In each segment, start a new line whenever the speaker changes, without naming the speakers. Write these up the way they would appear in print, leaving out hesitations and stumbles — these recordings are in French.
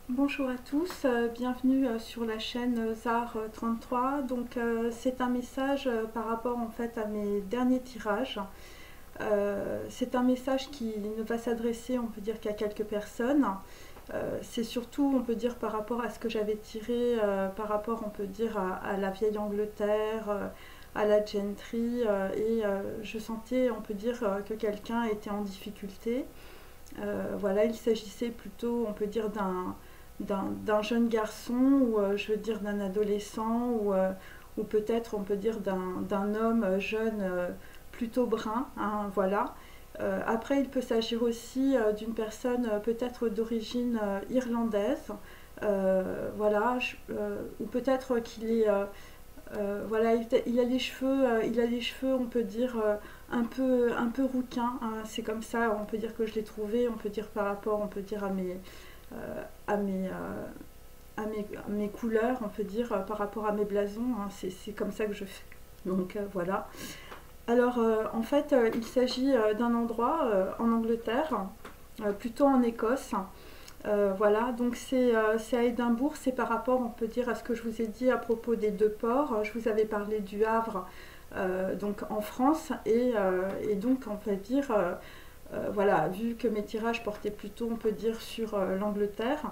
Bonjour à tous, bienvenue sur la chaîne ZAR 33. Donc c'est un message par rapport en fait à mes derniers tirages. C'est un message qui ne va s'adresser, on peut dire, qu'à quelques personnes. C'est surtout, on peut dire, par rapport à ce que j'avais tiré, par rapport, on peut dire, à la vieille Angleterre, à la gentry, et je sentais, on peut dire, que quelqu'un était en difficulté. Voilà, il s'agissait plutôt, on peut dire, d'un jeune garçon ou je veux dire d'un adolescent ou peut-être on peut dire d'un homme jeune plutôt brun, hein, voilà. Après il peut s'agir aussi d'une personne peut-être d'origine irlandaise, voilà, ou peut-être qu'il est voilà, il a les cheveux, on peut dire, un peu rouquins, hein, c'est comme ça, on peut dire que je l'ai trouvé, on peut dire par rapport, on peut dire euh, à mes, euh, à mes couleurs, on peut dire, par rapport à mes blasons, hein, c'est comme ça que je fais. Donc voilà. Alors en fait, il s'agit d'un endroit en Angleterre, plutôt en Écosse. Voilà, donc c'est à Édimbourg, c'est par rapport, on peut dire, à ce que je vous ai dit à propos des deux ports. Je vous avais parlé du Havre, donc en France, et donc on peut dire, voilà, vu que mes tirages portaient plutôt, on peut dire, sur l'Angleterre,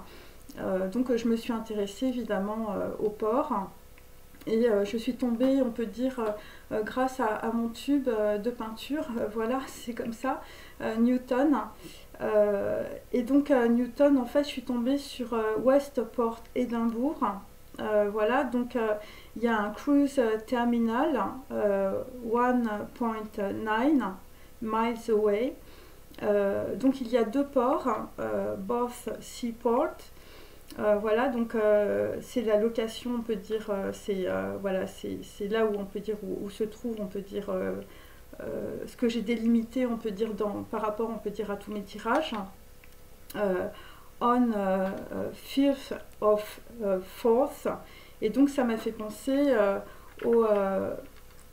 donc je me suis intéressée évidemment au port. Et je suis tombée, on peut dire, grâce à mon tube de peinture, voilà, c'est comme ça, Newton. Et donc Newton, en fait, je suis tombée sur Westport Édimbourg. Voilà, donc il y a un cruise terminal 1.9 miles away. Donc il y a deux ports, both seaport. Voilà, donc c'est la location, on peut dire, c'est voilà, c'est là où on peut dire où se trouve, on peut dire ce que j'ai délimité, on peut dire par rapport, on peut dire à tous mes tirages. Euh, on 5th of 4th, et donc ça m'a fait penser au,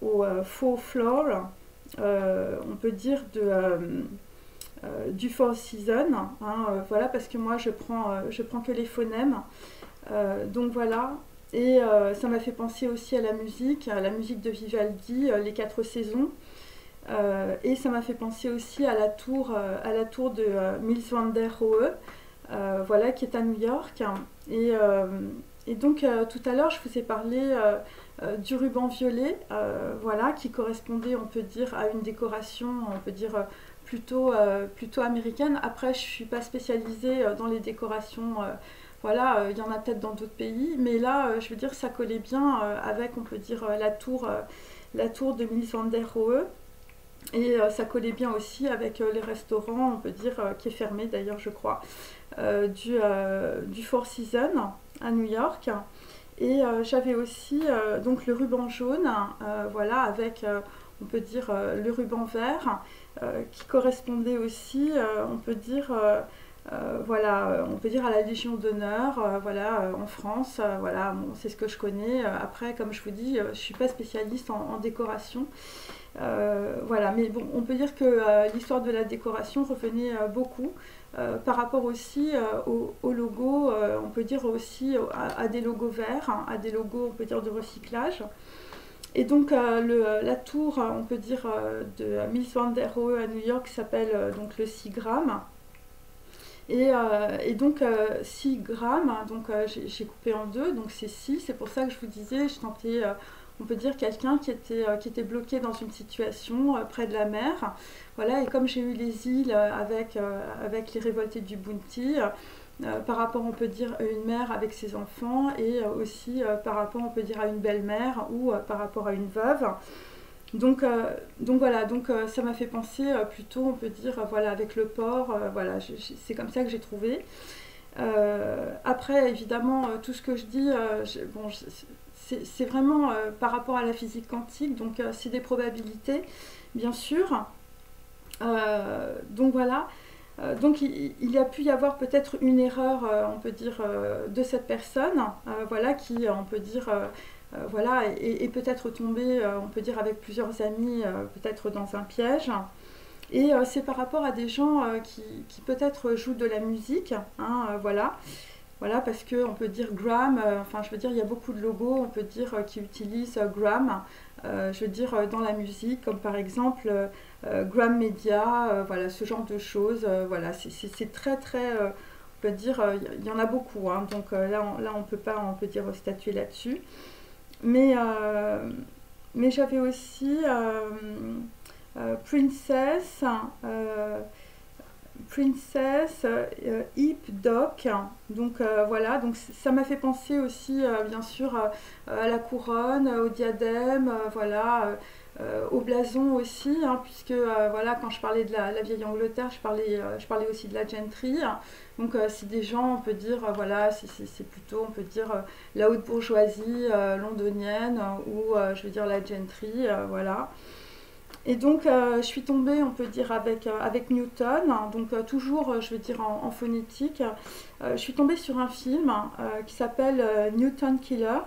au faux floor, on peut dire du Four Seasons, hein, voilà, parce que moi je prends que les phonèmes, donc voilà. Et ça m'a fait penser aussi à la musique de Vivaldi, Les Quatre Saisons. Et ça m'a fait penser aussi à la tour de Mies van der Rohe, voilà, qui est à New York. Et, euh, et donc tout à l'heure, je vous ai parlé du ruban violet, voilà, qui correspondait, on peut dire, à une décoration, on peut dire, plutôt américaine. Après, je ne suis pas spécialisée dans les décorations. Voilà, il y en a peut-être dans d'autres pays, mais là, je veux dire, ça collait bien avec, on peut dire, la tour de Mies van der Rohe. Et ça collait bien aussi avec les restaurants, on peut dire, qui est fermé d'ailleurs, je crois, du Four Seasons à New York. Et j'avais aussi donc le ruban jaune, voilà, avec, on peut dire, le ruban vert, qui correspondait aussi, on peut dire, voilà, on peut dire à la Légion d'honneur, voilà, en France, voilà, bon, c'est ce que je connais. Après, comme je vous dis, je ne suis pas spécialiste en décoration. Voilà, mais bon, on peut dire que l'histoire de la décoration revenait beaucoup par rapport aussi au logo, on peut dire aussi à des logos verts, hein, à des logos, on peut dire, de recyclage. Et donc la tour, on peut dire, de Mies van der Rohe à New York s'appelle donc le 6 grammes. Et donc 6 grammes, donc j'ai coupé en deux, donc c'est 6, c'est pour ça que je vous disais, je tentais, on peut dire, quelqu'un qui était bloqué dans une situation près de la mer. Voilà, et comme j'ai eu les îles avec les révoltés du Bounty, par rapport, on peut dire, à une mère avec ses enfants, et aussi par rapport, on peut dire, à une belle-mère ou par rapport à une veuve. Donc voilà, donc ça m'a fait penser plutôt, on peut dire, voilà, avec le port, voilà, c'est comme ça que j'ai trouvé. Après, évidemment, tout ce que je dis, bon, c'est vraiment par rapport à la physique quantique, donc c'est des probabilités, bien sûr. Donc voilà, donc il y a pu y avoir peut-être une erreur, on peut dire, de cette personne, voilà, qui, on peut dire, voilà, et peut-être tombé, on peut dire, avec plusieurs amis, peut-être dans un piège. Et c'est par rapport à des gens qui peut-être jouent de la musique, hein, voilà. voilà, parce qu'on peut dire gram, enfin je veux dire, il y a beaucoup de logos, on peut dire qui utilisent gram, je veux dire dans la musique, comme par exemple Gram Media, voilà, ce genre de choses, voilà, c'est très très, on peut dire, il y en a beaucoup, hein, donc là on peut pas, on peut dire statuer là-dessus, mais, mais j'avais aussi Princess, Princess, Hip Doc, donc voilà, donc ça m'a fait penser aussi bien sûr à la couronne, au diadème, voilà, au blason aussi, hein, puisque voilà, quand je parlais de la vieille Angleterre, je parlais aussi de la gentry, donc c'est des gens, on peut dire, voilà, c'est plutôt, on peut dire, la haute bourgeoisie londonienne, ou je veux dire la gentry, voilà. Et donc, je suis tombée, on peut dire, avec Newton, donc toujours, je veux dire, en phonétique. Je suis tombée sur un film qui s'appelle Newton Killer.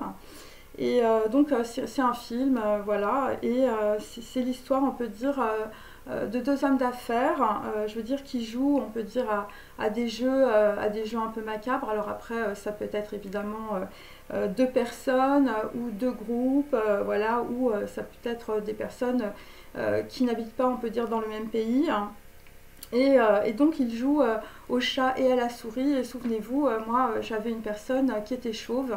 Et donc, c'est un film, voilà, et c'est l'histoire, on peut dire, de deux hommes d'affaires, je veux dire, qui jouent, on peut dire, à des jeux un peu macabres. Alors après, ça peut être évidemment deux personnes ou deux groupes, voilà, ou ça peut être des personnes qui n'habitent pas, on peut dire, dans le même pays. Et donc ils jouent au chat et à la souris. Et souvenez-vous, moi j'avais une personne qui était chauve.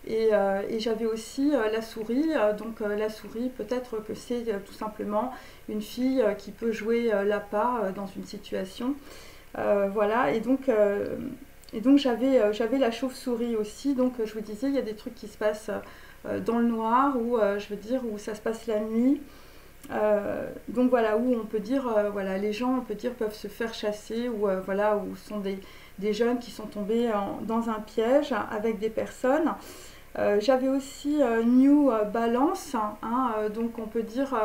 Et j'avais aussi la souris. Donc la souris, peut-être que c'est tout simplement une fille qui peut jouer l'appât dans une situation. Voilà, et donc j'avais la chauve-souris aussi. Donc je vous disais, il y a des trucs qui se passent dans le noir, ou je veux dire, où ça se passe la nuit. Donc voilà, où on peut dire, voilà, les gens, on peut dire, peuvent se faire chasser, ou voilà, où sont des jeunes qui sont tombés dans un piège avec des personnes. J'avais aussi New Balance, hein, donc on peut dire,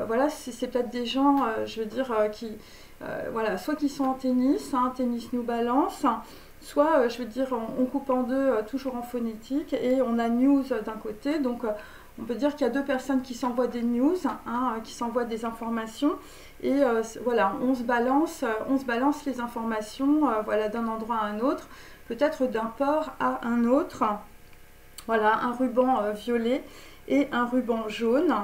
voilà, c'est peut-être des gens, je veux dire, qui, voilà, soit qui sont en tennis, hein, tennis New Balance, soit, je veux dire, on coupe en deux, toujours en phonétique, et on a news d'un côté, donc on peut dire qu'il y a deux personnes qui s'envoient des news, hein, qui s'envoient des informations, et voilà, on se balance les informations, voilà, d'un endroit à un autre, peut-être d'un port à un autre. Voilà, un ruban violet et un ruban jaune.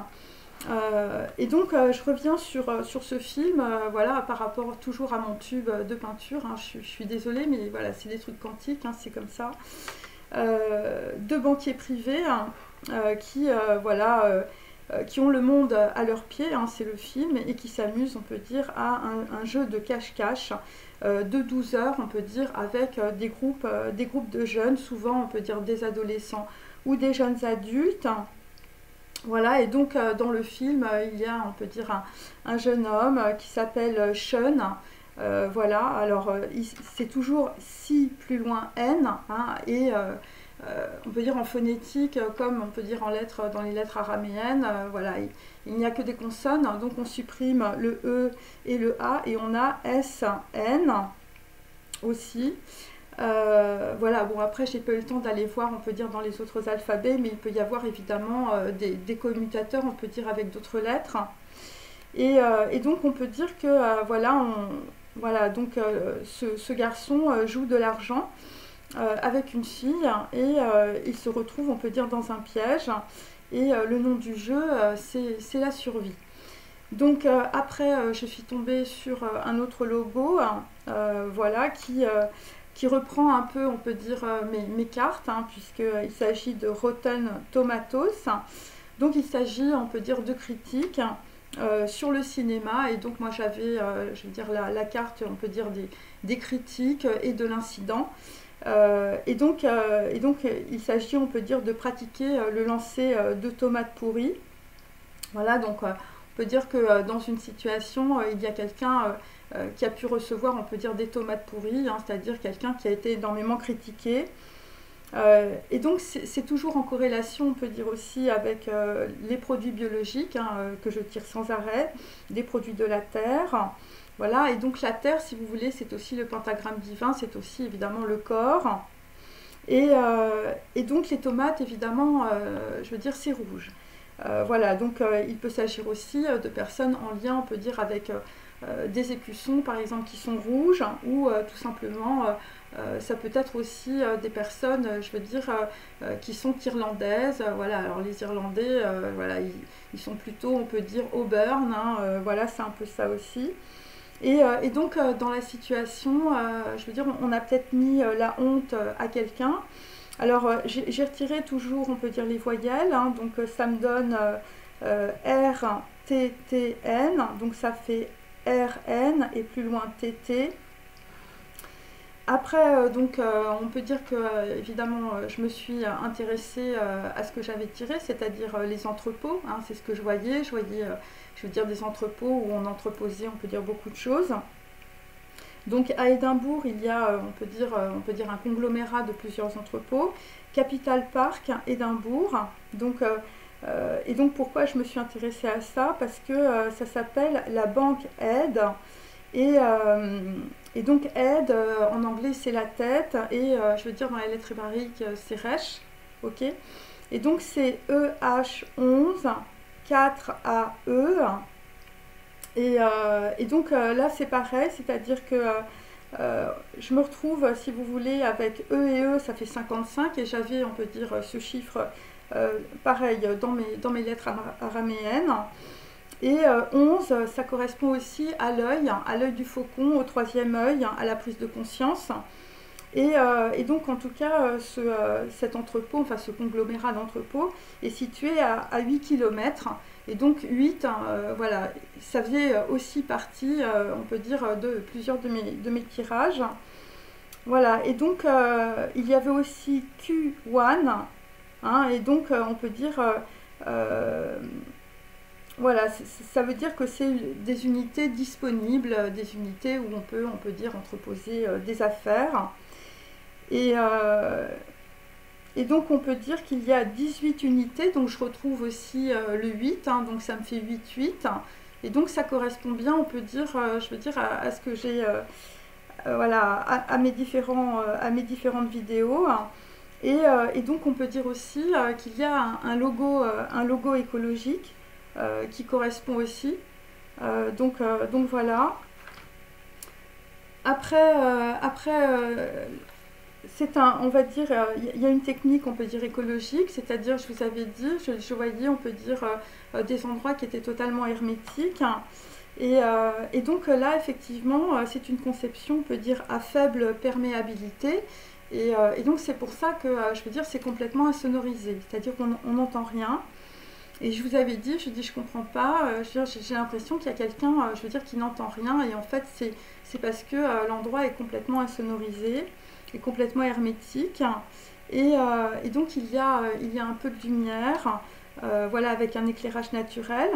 Et donc je reviens sur ce film, voilà, par rapport toujours à mon tube de peinture, hein, je suis désolée, mais voilà, c'est des trucs quantiques, hein, c'est comme ça. Deux banquiers privés, hein, qui, voilà, qui ont le monde à leurs pieds, hein, c'est le film, et qui s'amusent, on peut dire, à un jeu de cache-cache de 12 heures, on peut dire, avec des groupes de jeunes, souvent on peut dire des adolescents ou des jeunes adultes. Voilà, et donc dans le film, il y a, on peut dire, un jeune homme qui s'appelle Sean. Voilà, alors c'est toujours si plus loin N, hein, et on peut dire en phonétique, comme on peut dire en lettres, dans les lettres araméennes, voilà, il n'y a que des consonnes, donc on supprime le E et le A, et on a S, N aussi. Voilà, bon après j'ai pas eu le temps d'aller voir, on peut dire, dans les autres alphabets, mais il peut y avoir évidemment des commutateurs, on peut dire, avec d'autres lettres. Et donc on peut dire que voilà, voilà, donc ce garçon joue de l'argent avec une fille, et il se retrouve, on peut dire, dans un piège, et le nom du jeu c'est la survie. Donc après je suis tombée sur un autre logo, voilà, qui reprend un peu, on peut dire, mes cartes, hein, puisqu'il s'agit de Rotten Tomatoes. Donc il s'agit, on peut dire, de critiques sur le cinéma, et donc moi j'avais, je veux dire, la carte, on peut dire, des critiques et de l'incident. Et donc il s'agit, on peut dire, de pratiquer le lancer de tomates pourries. Voilà, donc on peut dire que dans une situation, il y a quelqu'un qui a pu recevoir, on peut dire, des tomates pourries, hein, c'est-à-dire quelqu'un qui a été énormément critiqué. Et donc c'est toujours en corrélation, on peut dire, aussi avec les produits biologiques, hein, que je tire sans arrêt, des produits de la terre. Voilà, et donc la terre, si vous voulez, c'est aussi le pentagramme divin, c'est aussi évidemment le corps. Et donc les tomates, évidemment, je veux dire, c'est rouge. Voilà, donc il peut s'agir aussi de personnes en lien, on peut dire, avec des écussons par exemple qui sont rouges, ou tout simplement ça peut être aussi des personnes, je veux dire, qui sont irlandaises. Voilà, alors les Irlandais, voilà, ils sont plutôt, on peut dire, auburn, hein, voilà, c'est un peu ça aussi. Et donc, dans la situation, je veux dire, on a peut-être mis la honte à quelqu'un. Alors, j'ai retiré toujours, on peut dire, les voyelles, hein, donc ça me donne R, T, T, N, donc ça fait R, N, et plus loin T, T. Après, donc, on peut dire que, évidemment, je me suis intéressée à ce que j'avais tiré, c'est-à-dire les entrepôts, hein, c'est ce que je voyais. Je voyais, je veux dire, des entrepôts où on entreposait, on peut dire, beaucoup de choses. Donc, à Édimbourg, il y a, on peut dire un conglomérat de plusieurs entrepôts. Capital Park, Édimbourg. Donc, et donc, pourquoi je me suis intéressée à ça? Parce que ça s'appelle la banque Aide. Et donc aide, en anglais c'est la tête, et je veux dire dans les lettres hébraïques c'est Resh, ok. Et donc c'est EH11, 4AE, et donc là c'est pareil, c'est-à-dire que je me retrouve, si vous voulez, avec E et E, ça fait 55, et j'avais, on peut dire, ce chiffre pareil dans mes lettres araméennes. Et 11, ça correspond aussi à l'œil du faucon, au troisième œil, à la prise de conscience. Et donc, en tout cas, cet entrepôt, enfin ce conglomérat d'entrepôts, est situé à 8 km. Et donc 8, voilà, ça faisait aussi partie, on peut dire, de plusieurs de mes tirages. Voilà, et donc il y avait aussi Q1, hein, et donc on peut dire... voilà, ça veut dire que c'est des unités disponibles, des unités où on peut dire entreposer des affaires. Et, et donc on peut dire qu'il y a 18 unités, donc je retrouve aussi le 8, hein, donc ça me fait 8. Et donc ça correspond bien, on peut dire, je veux dire, à ce que j'ai, voilà, à mes différentes vidéos. Et donc on peut dire aussi qu'il y a un logo écologique. Qui correspond aussi. Donc voilà. Après, on va dire, il y a une technique, on peut dire écologique, c'est-à-dire, je vous avais dit, je voyais, on peut dire, des endroits qui étaient totalement hermétiques. Et donc là, effectivement, c'est une conception, on peut dire, à faible perméabilité. Et donc c'est pour ça que, je veux dire, c'est complètement insonorisé, c'est-à-dire qu'on n'entend rien. Et je vous avais dit, je comprends pas, j'ai l'impression qu'il y a quelqu'un, je veux dire, qui n'entend rien, et en fait c'est parce que l'endroit est complètement insonorisé, est complètement hermétique, et donc il y a un peu de lumière, voilà, avec un éclairage naturel.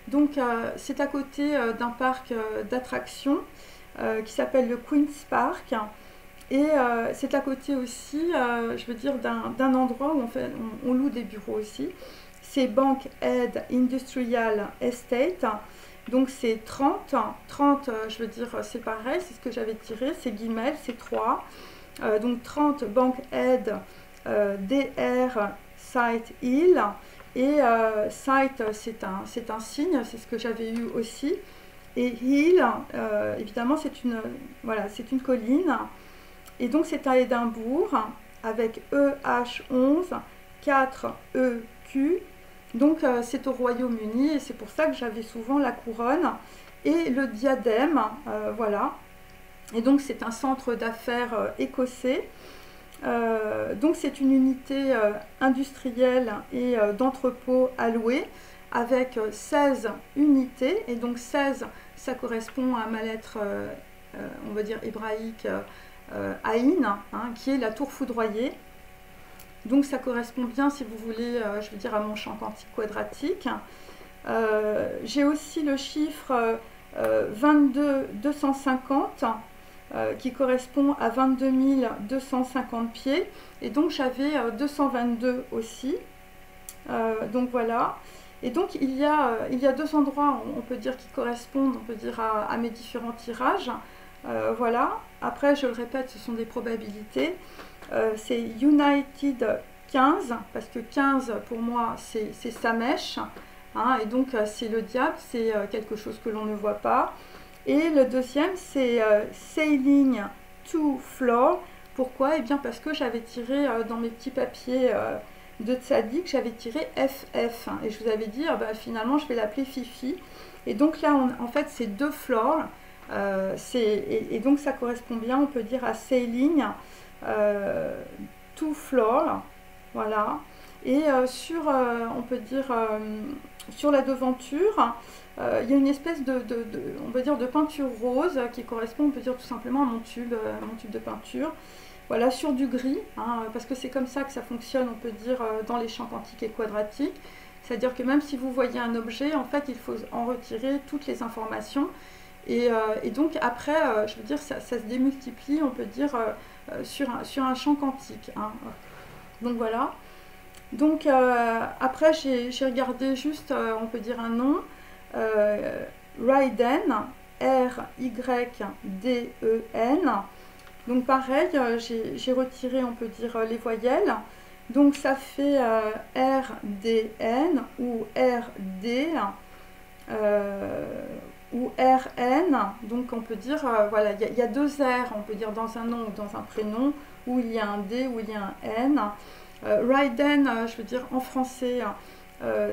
Donc c'est à côté d'un parc d'attractions qui s'appelle le Queen's Park, et c'est à côté aussi, je veux dire, d'un endroit où on loue des bureaux aussi. C'est Bank Aid Industrial Estate, donc c'est 30, je veux dire c'est pareil, c'est ce que j'avais tiré, c'est guillemets, c'est 3, donc 30 Bank Aid DR Site Hill, et Site c'est un signe, c'est ce que j'avais eu aussi, et Hill, évidemment c'est une colline, et donc c'est à Édimbourg, avec EH11, 4EQ. Donc c'est au Royaume-Uni, et c'est pour ça que j'avais souvent la couronne et le diadème, voilà. Et donc c'est un centre d'affaires écossais. Donc c'est une unité industrielle et d'entrepôt allouée avec 16 unités. Et donc 16, ça correspond à ma lettre, on va dire hébraïque, Aïn, hein, qui est la tour foudroyée. Donc ça correspond bien, si vous voulez, je veux dire, à mon champ quantique quadratique. J'ai aussi le chiffre 22250 qui correspond à 22 250 pieds. Et donc j'avais 222 aussi. Donc voilà. Et donc il y a deux endroits, on peut dire, qui correspondent, on peut dire, à mes différents tirages. Voilà. Après, je le répète, ce sont des probabilités. C'est United 15, parce que 15 pour moi c'est Samesh, hein, et donc c'est le diable, c'est quelque chose que l'on ne voit pas. Et le deuxième, c'est Sailing to Floor. Pourquoi? Eh bien parce que j'avais tiré dans mes petits papiers de Tzadik, j'avais tiré FF. Et je vous avais dit, bah, finalement, je vais l'appeler Fifi. Et donc là, en fait, c'est 2 floors. Et donc ça correspond bien, on peut dire, à Sailing to Floor. Voilà. Et on peut dire, sur la devanture, il y a une espèce on peut dire, de peinture rose qui correspond, on peut dire, tout simplement à mon tube de peinture. Voilà, sur du gris, hein, parce que c'est comme ça que ça fonctionne, on peut dire, dans les champs quantiques et quadratiques. C'est-à-dire que même si vous voyez un objet, en fait, il faut en retirer toutes les informations. Et donc après, je veux dire, ça se démultiplie, on peut dire, sur un champ quantique. Hein. Donc voilà. Donc après, j'ai regardé juste, on peut dire un nom, Ryden, R-Y-D-E-N. Donc pareil, j'ai retiré, on peut dire, les voyelles. Donc ça fait R-D-N ou R-D ou R-N. Donc on peut dire, voilà, il y a 2 R, on peut dire, dans un nom ou dans un prénom, où il y a un D, où il y a un N. Ryden, je veux dire, en français,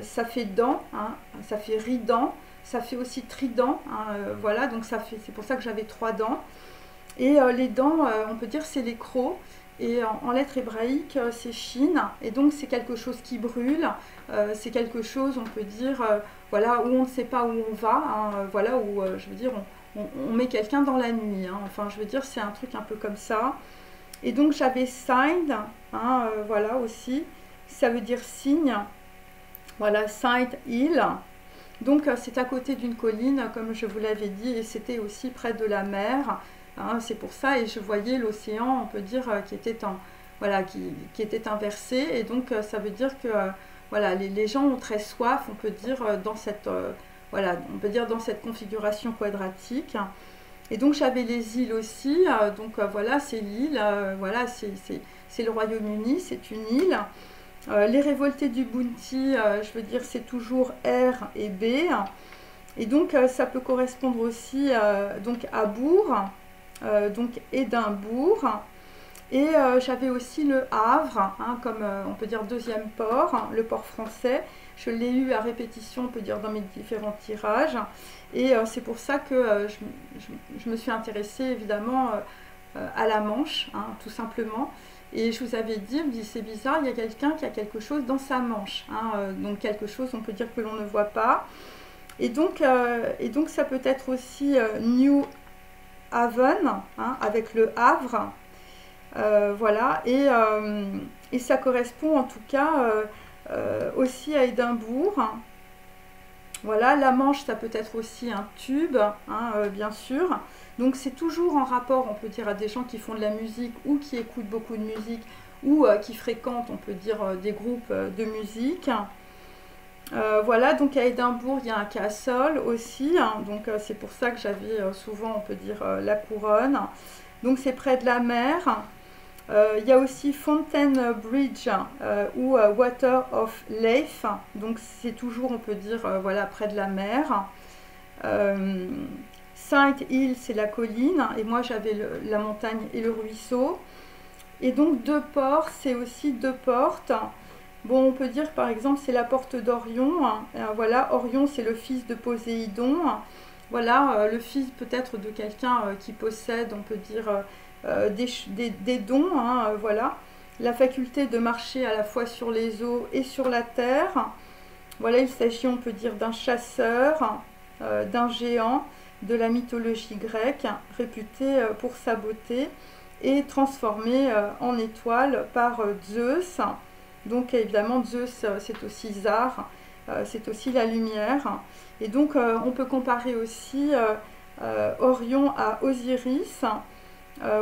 ça fait dent, hein, ça fait rident, ça fait aussi trident, hein, voilà, donc c'est pour ça que j'avais 3 dents. Et les dents, on peut dire, c'est les crocs. Et en lettres hébraïques, c'est Shin. Et donc, c'est quelque chose qui brûle. C'est quelque chose, on peut dire, voilà, où on ne sait pas où on va. Hein, voilà, où, je veux dire, on met quelqu'un dans la nuit. Hein, enfin, je veux dire, c'est un truc un peu comme ça. Et donc, j'avais Side, hein, voilà, aussi. Ça veut dire signe. Voilà, Side Hill. Donc, c'est à côté d'une colline, comme je vous l'avais dit. Et c'était aussi près de la mer. Hein, c'est pour ça, et je voyais l'océan, on peut dire, qui était qui était inversé, et donc ça veut dire que voilà, les gens ont très soif, on peut dire, dans cette voilà, on peut dire dans cette configuration quadratique. Et donc j'avais les îles aussi, donc voilà, c'est l'île, voilà, c'est le Royaume-Uni, c'est une île. Les révoltés du Bounty, je veux dire, c'est toujours R et B. Et donc ça peut correspondre aussi donc à Bourg. Donc Édimbourg, et j'avais aussi le Havre, hein, comme on peut dire deuxième port, hein, le port français. Je l'ai eu à répétition, on peut dire, dans mes différents tirages, et c'est pour ça que je me suis intéressée évidemment à la Manche, hein, tout simplement. Et je vous avais dit, c'est bizarre, il y a quelqu'un qui a quelque chose dans sa manche, hein, donc quelque chose, on peut dire, que l'on ne voit pas. Et donc ça peut être aussi New Haven, hein, avec le Havre, voilà, et ça correspond en tout cas aussi à Édimbourg. Voilà, la Manche, ça peut être aussi un tube, hein, bien sûr. Donc c'est toujours en rapport, on peut dire, à des gens qui font de la musique ou qui écoutent beaucoup de musique ou qui fréquentent, on peut dire, des groupes de musique. Voilà, donc à Édimbourg, il y a un castle aussi, hein, donc c'est pour ça que j'avais souvent, on peut dire, la couronne. Donc c'est près de la mer. Il y a aussi Fountain Bridge ou Water of Life, donc c'est toujours, on peut dire, voilà, près de la mer. Saint Hill, c'est la colline, et moi j'avais la montagne et le ruisseau. Et donc 2 ports, c'est aussi 2 portes. Bon, on peut dire par exemple c'est la porte d'Orion, hein. Voilà, Orion c'est le fils de Poséidon, voilà, le fils peut-être de quelqu'un qui possède, on peut dire, des dons, hein, voilà, la faculté de marcher à la fois sur les eaux et sur la terre. Voilà, il s'agit, on peut dire, d'un chasseur, d'un géant de la mythologie grecque, réputé pour sa beauté et transformé en étoile par Zeus. Donc évidemment Zeus, c'est aussi Zar, c'est aussi la lumière. Et donc on peut comparer aussi Orion à Osiris.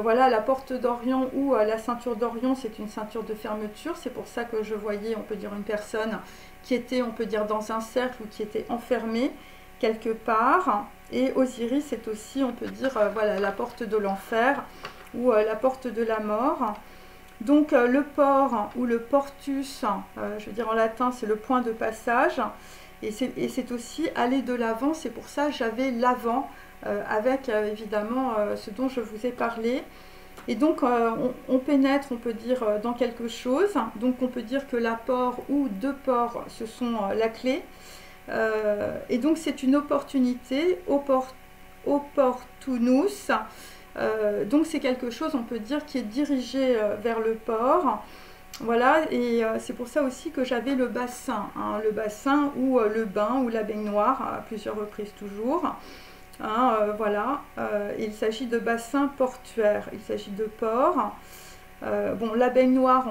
Voilà, la porte d'Orion ou la ceinture d'Orion, c'est une ceinture de fermeture. C'est pour ça que je voyais, on peut dire, une personne qui était, on peut dire, dans un cercle ou qui était enfermée quelque part. Et Osiris, c'est aussi, on peut dire, voilà, la porte de l'enfer ou la porte de la mort. Donc le port ou le portus, je veux dire en latin, c'est le point de passage. Et c'est aussi aller de l'avant, c'est pour ça que j'avais l'avant avec évidemment ce dont je vous ai parlé. Et donc on pénètre, on peut dire, dans quelque chose. Donc on peut dire que l'apport ou deux ports, ce sont la clé. Et donc c'est une opportunité, opportunus. Donc c'est quelque chose, on peut dire, qui est dirigé vers le port. Voilà, et c'est pour ça aussi que j'avais le bassin, hein, le bassin ou le bain ou la baignoire, à plusieurs reprises toujours. Hein, voilà, il s'agit de bassin portuaire, il s'agit de port. Bon, la baignoire,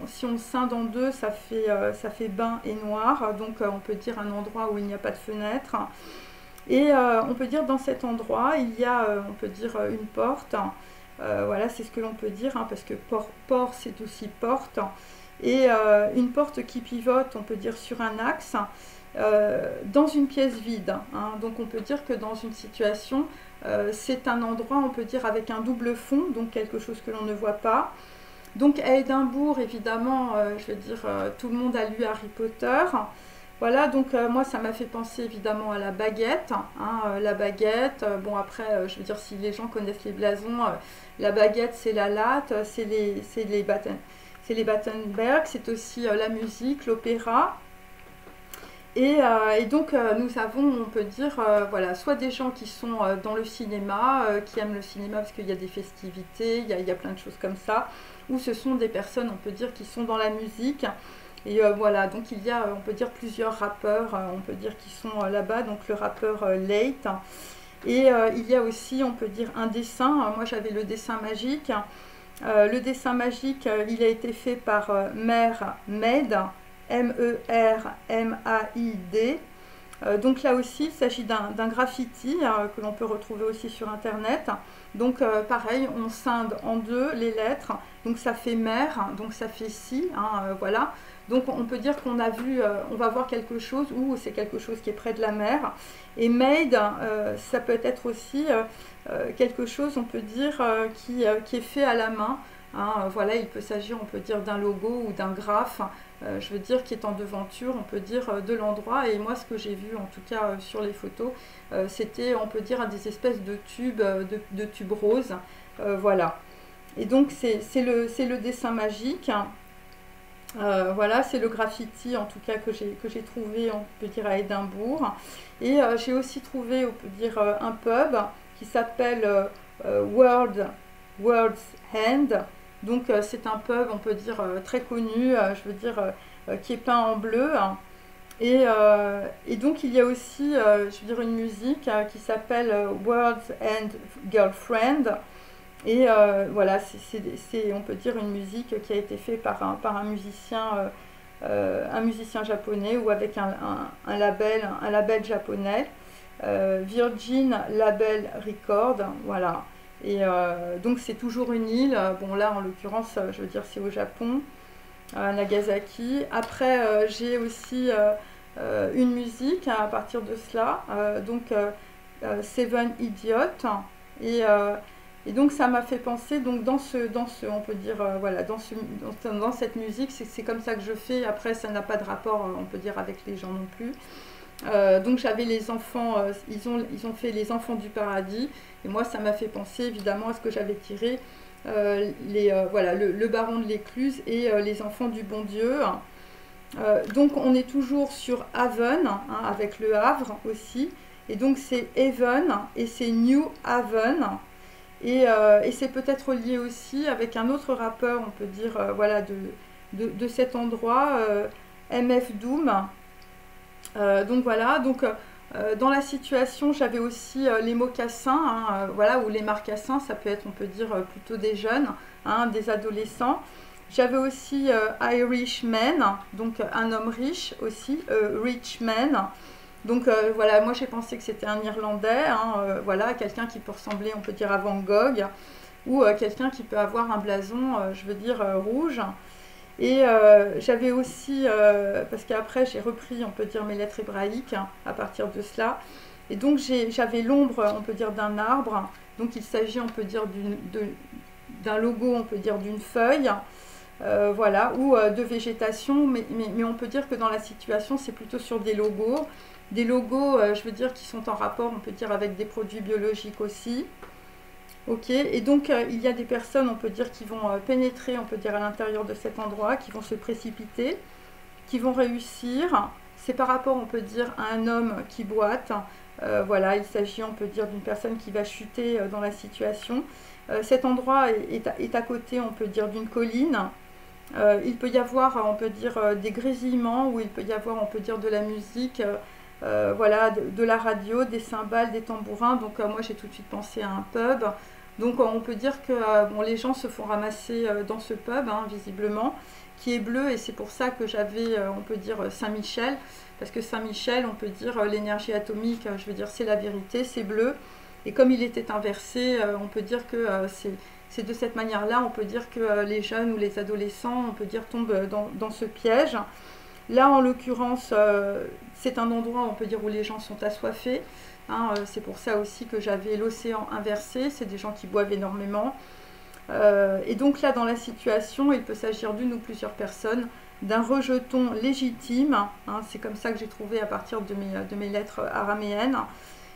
si on le scinde en deux, ça fait bain et noir, donc on peut dire un endroit où il n'y a pas de fenêtre. Et on peut dire dans cet endroit, il y a, on peut dire, une porte. Voilà, c'est ce que l'on peut dire, hein, parce que port c'est aussi porte. Et une porte qui pivote, on peut dire, sur un axe, dans une pièce vide. Hein. Donc on peut dire que dans une situation, c'est un endroit, on peut dire, avec un double fond, donc quelque chose que l'on ne voit pas. Donc à Édimbourg, évidemment, je veux dire, tout le monde a lu Harry Potter. Voilà, donc moi ça m'a fait penser évidemment à la baguette. Hein, la baguette, bon après, je veux dire, si les gens connaissent les blasons, la baguette c'est la latte, c'est les Battenberg, c'est aussi la musique, l'opéra. Et donc nous avons, on peut dire, voilà, soit des gens qui sont dans le cinéma, qui aiment le cinéma parce qu'il y a des festivités, il y a plein de choses comme ça, ou ce sont des personnes, on peut dire, qui sont dans la musique. Et voilà, donc il y a, on peut dire, plusieurs rappeurs, on peut dire, qui sont là-bas, donc le rappeur Late. Et il y a aussi, on peut dire, un dessin. Moi j'avais le dessin magique. Le dessin magique, il a été fait par Mermaid, Mermaid. Donc là aussi, il s'agit d'un graffiti que l'on peut retrouver aussi sur internet. Donc pareil, on scinde en deux les lettres, donc ça fait mer, donc ça fait si, hein, voilà. Donc on peut dire qu'on a vu, on va voir quelque chose où c'est quelque chose qui est près de la mer. Et made, ça peut être aussi quelque chose, on peut dire, qui est fait à la main. Hein, voilà, il peut s'agir, on peut dire, d'un logo ou d'un graphe, je veux dire, qui est en devanture, on peut dire, de l'endroit. Et moi, ce que j'ai vu, en tout cas sur les photos, c'était, on peut dire, des espèces de tubes, de tubes roses. Voilà. Et donc, c'est le dessin magique. Voilà, c'est le graffiti, en tout cas, que j'ai trouvé, on peut dire, à Édimbourg. Et j'ai aussi trouvé, on peut dire, un pub qui s'appelle World's End. Donc c'est un pub, on peut dire, très connu, je veux dire, qui est peint en bleu. Et donc il y a aussi, je veux dire, une musique qui s'appelle World's End Girlfriend. Et voilà, on peut dire, une musique qui a été faite par un musicien japonais ou avec un label japonais, Virgin Label Record, voilà. Et donc c'est toujours une île. Bon là en l'occurrence, je veux dire, c'est au Japon, à Nagasaki. Après j'ai aussi une musique à partir de cela, donc Seven Idiots. Et donc ça m'a fait penser, donc dans ce on peut dire, voilà, dans cette musique, c'est comme ça que je fais. Après ça n'a pas de rapport, on peut dire, avec les gens non plus. Donc j'avais les enfants, ils ont fait les enfants du paradis, et moi ça m'a fait penser évidemment à ce que j'avais tiré, voilà, le baron de l'écluse et les enfants du bon Dieu. Donc on est toujours sur Haven, hein, avec le Havre aussi, et donc c'est Haven et c'est New Haven. Et c'est peut-être lié aussi avec un autre rappeur, on peut dire, voilà, de cet endroit, MF Doom. Donc voilà, donc dans la situation, j'avais aussi les mocassins, hein, voilà, ou les marcassins, ça peut être, on peut dire, plutôt des jeunes, hein, des adolescents. J'avais aussi Irishman, donc un homme riche aussi, Rich Man. Donc voilà, moi j'ai pensé que c'était un Irlandais, hein, voilà, quelqu'un qui peut ressembler, on peut dire, à Van Gogh, ou quelqu'un qui peut avoir un blason, je veux dire, rouge. Et j'avais aussi, parce qu'après j'ai repris, on peut dire, mes lettres hébraïques, hein, à partir de cela. Et donc j'avais l'ombre, on peut dire, d'un arbre. Donc il s'agit, on peut dire, d'un logo, on peut dire, d'une feuille. voilà, ou de végétation, mais on peut dire que dans la situation, c'est plutôt sur des logos. Des logos, je veux dire, qui sont en rapport, on peut dire, avec des produits biologiques aussi. Ok, et donc il y a des personnes, on peut dire, qui vont pénétrer, on peut dire, à l'intérieur de cet endroit, qui vont se précipiter, qui vont réussir. C'est par rapport, on peut dire, à un homme qui boite. Voilà, il s'agit, on peut dire, d'une personne qui va chuter dans la situation. Cet endroit est à côté, on peut dire, d'une colline. Il peut y avoir, on peut dire, des grésillements, ou il peut y avoir, on peut dire, de la musique, voilà, de la radio, des cymbales, des tambourins. Donc moi, j'ai tout de suite pensé à un pub. Donc on peut dire que bon, les gens se font ramasser dans ce pub, hein, visiblement, qui est bleu, et c'est pour ça que j'avais, on peut dire, Saint-Michel, parce que Saint-Michel, on peut dire, l'énergie atomique, je veux dire, c'est la vérité, c'est bleu, et comme il était inversé, on peut dire que c'est de cette manière-là, on peut dire que les jeunes ou les adolescents, on peut dire, tombent dans ce piège. Là, en l'occurrence, c'est un endroit, on peut dire, où les gens sont assoiffés. Hein, c'est pour ça aussi que j'avais l'océan inversé. C'est des gens qui boivent énormément. Et donc là, dans la situation, il peut s'agir d'une ou plusieurs personnes, d'un rejeton légitime. Hein, c'est comme ça que j'ai trouvé à partir de mes lettres araméennes.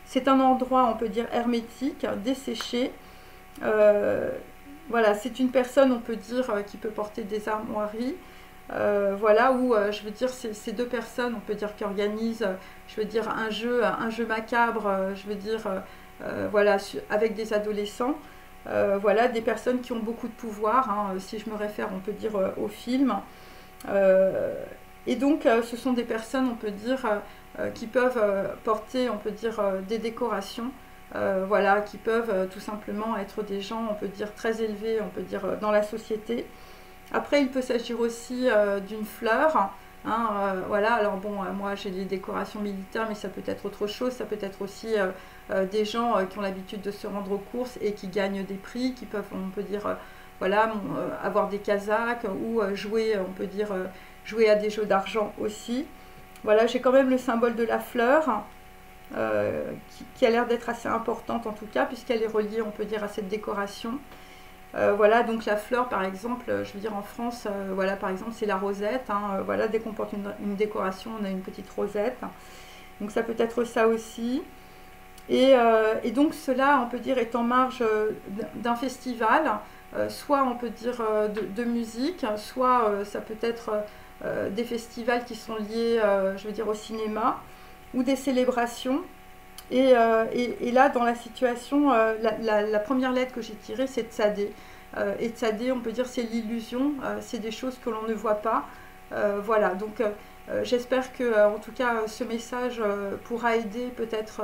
C'est un endroit, on peut dire, hermétique, desséché. Voilà, c'est une personne, on peut dire, qui peut porter des armoiries. Voilà, où je veux dire, ces deux personnes, on peut dire, qui organisent, je veux dire, un jeu macabre, je veux dire, voilà, avec des adolescents. Voilà, des personnes qui ont beaucoup de pouvoir, hein, si je me réfère, on peut dire, au film. Et donc, ce sont des personnes, on peut dire, qui peuvent porter, on peut dire, des décorations. Voilà, qui peuvent tout simplement être des gens, on peut dire, très élevés, on peut dire, dans la société. Après, il peut s'agir aussi d'une fleur. Hein, voilà, alors bon, moi j'ai des décorations militaires, mais ça peut être autre chose. Ça peut être aussi des gens qui ont l'habitude de se rendre aux courses et qui gagnent des prix, qui peuvent, on peut dire, voilà, avoir des casaques ou jouer, on peut dire, jouer à des jeux d'argent aussi. Voilà, j'ai quand même le symbole de la fleur. Qui a l'air d'être assez importante en tout cas, puisqu'elle est reliée, on peut dire, à cette décoration. Voilà, donc la fleur, par exemple, je veux dire, en France, voilà, par exemple, c'est la rosette. Hein, voilà, dès qu'on porte une décoration, on a une petite rosette. Donc ça peut être ça aussi. Et donc cela, on peut dire, est en marge d'un festival, soit on peut dire de musique, soit ça peut être des festivals qui sont liés, je veux dire, au cinéma, ou des célébrations. Et là, dans la situation, la première lettre que j'ai tirée, c'est Tsadé. Et Tsadé, on peut dire, c'est l'illusion, c'est des choses que l'on ne voit pas. Voilà, donc j'espère que, en tout cas, ce message pourra aider peut-être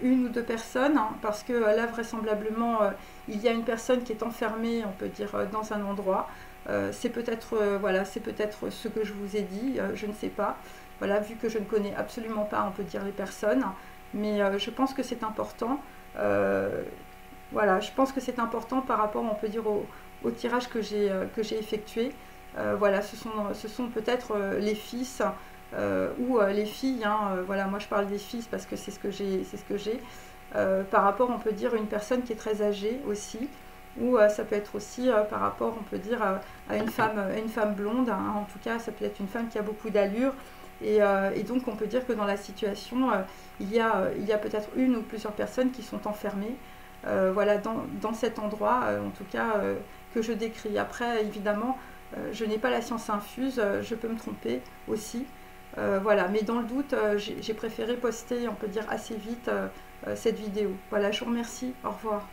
une ou deux personnes, hein, parce que là, vraisemblablement, il y a une personne qui est enfermée, on peut dire, dans un endroit. C'est peut-être voilà, c'est peut-être ce que je vous ai dit, je ne sais pas. Voilà, vu que je ne connais absolument pas, on peut dire, les personnes. Mais je pense que c'est important. Voilà, je pense que c'est important par rapport, on peut dire, au tirage que j'ai effectué. Voilà, ce sont peut-être les fils ou les filles. Hein, voilà, moi je parle des fils parce que c'est ce que j'ai. Par rapport, on peut dire, une personne qui est très âgée aussi. Ou ça peut être aussi par rapport, on peut dire, à une femme blonde. Hein, en tout cas, ça peut être une femme qui a beaucoup d'allure. Et donc on peut dire que dans la situation, il y a peut-être une ou plusieurs personnes qui sont enfermées voilà, dans cet endroit, en tout cas, que je décris. Après, évidemment, je n'ai pas la science infuse, je peux me tromper aussi. Voilà, mais dans le doute, j'ai préféré poster, on peut dire, assez vite cette vidéo. Voilà, je vous remercie, au revoir.